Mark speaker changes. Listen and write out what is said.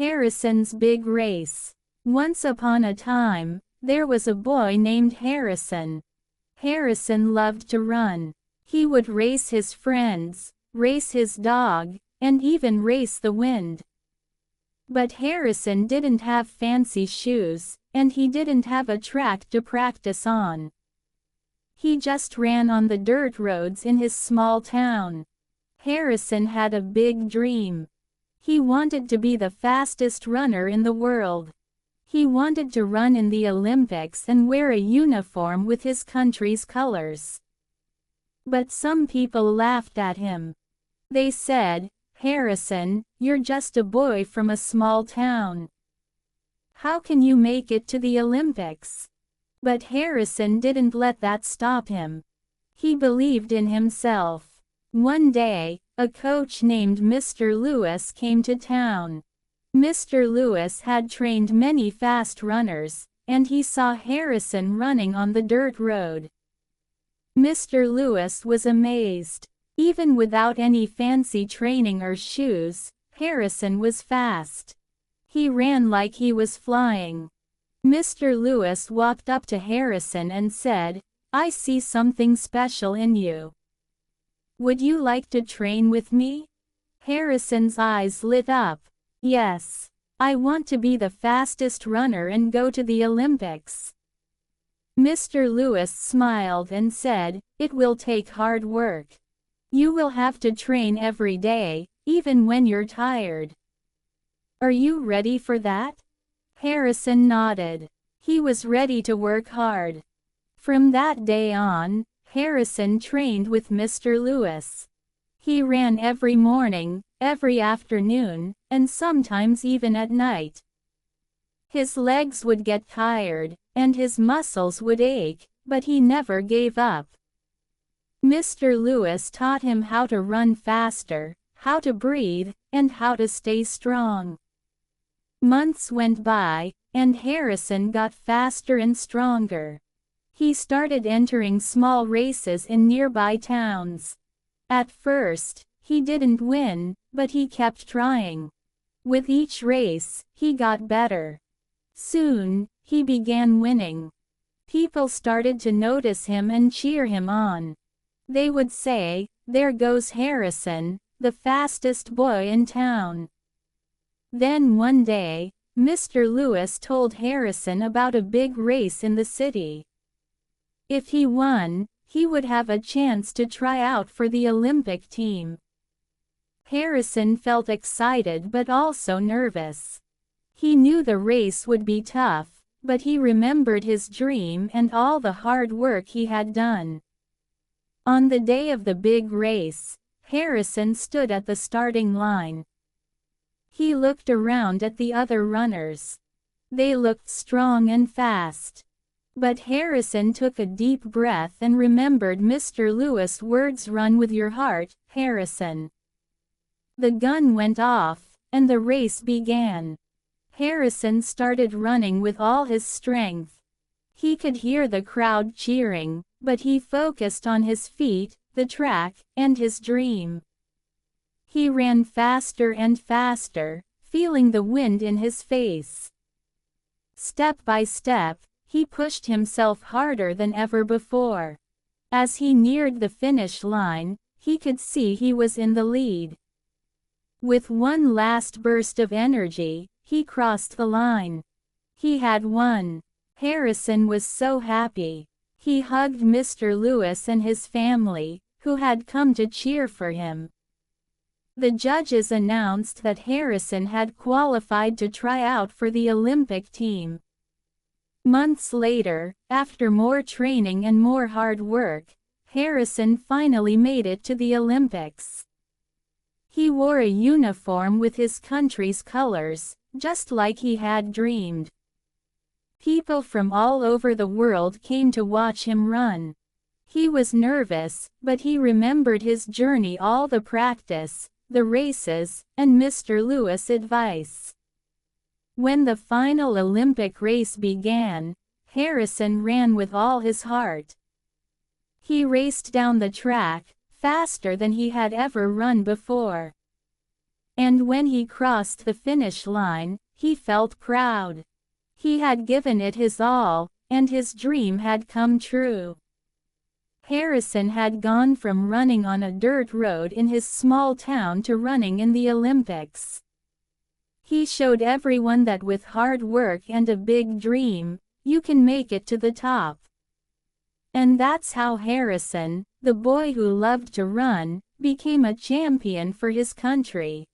Speaker 1: Harrison's Big Race. Once upon a time, there was a boy named Harrison. Harrison loved to run. He would race his friends, race his dog, and even race the wind. But Harrison didn't have fancy shoes, and he didn't have a track to practice on. He just ran on the dirt roads in his small town. Harrison had a big dream. He wanted to be the fastest runner in the world. He wanted to run in the Olympics and wear a uniform with his country's colors. But some people laughed at him. They said, "Harrison, you're just a boy from a small town. How can you make it to the Olympics?" But Harrison didn't let that stop him. He believed in himself. One day, a coach named Mr. Lewis came to town. Mr. Lewis had trained many fast runners, and he saw Harrison running on the dirt road. Mr. Lewis was amazed. Even without any fancy training or shoes, Harrison was fast. He ran like he was flying. Mr. Lewis walked up to Harrison and said, "I see something special in you. Would you like to train with me?" Harrison's eyes lit up. "Yes. I want to be the fastest runner and go to the Olympics." Mr. Lewis smiled and said, "It will take hard work. You will have to train every day, even when you're tired. Are you ready for that?" Harrison nodded. He was ready to work hard. From that day on, Harrison trained with Mr. Lewis. He ran every morning, every afternoon, and sometimes even at night. His legs would get tired, and his muscles would ache, but he never gave up. Mr. Lewis taught him how to run faster, how to breathe, and how to stay strong. Months went by, and Harrison got faster and stronger. He started entering small races in nearby towns. At first, he didn't win, but he kept trying. With each race, he got better. Soon, he began winning. People started to notice him and cheer him on. They would say, "There goes Harrison, the fastest boy in town." Then one day, Mr. Lewis told Harrison about a big race in the city. If he won, he would have a chance to try out for the Olympic team. Harrison felt excited but also nervous. He knew the race would be tough, but he remembered his dream and all the hard work he had done. On the day of the big race, Harrison stood at the starting line. He looked around at the other runners. They looked strong and fast. But Harrison took a deep breath and remembered Mr. Lewis' words, "Run with your heart, Harrison." The gun went off, and the race began. Harrison started running with all his strength. He could hear the crowd cheering, but he focused on his feet, the track, and his dream. He ran faster and faster, feeling the wind in his face. Step by step, he pushed himself harder than ever before. As he neared the finish line, he could see he was in the lead. With one last burst of energy, he crossed the line. He had won. Harrison was so happy. He hugged Mr. Lewis and his family, who had come to cheer for him. The judges announced that Harrison had qualified to try out for the Olympic team. Months later, after more training and more hard work, Harrison finally made it to the Olympics. He wore a uniform with his country's colors, just like he had dreamed. People from all over the world came to watch him run. He was nervous, but he remembered his journey, all the practice, the races, and Mr. Lewis' advice. When the final Olympic race began, Harrison ran with all his heart. He raced down the track, faster than he had ever run before. And when he crossed the finish line, he felt proud. He had given it his all, and his dream had come true. Harrison had gone from running on a dirt road in his small town to running in the Olympics. He showed everyone that with hard work and a big dream, you can make it to the top. And that's how Harrison, the boy who loved to run, became a champion for his country.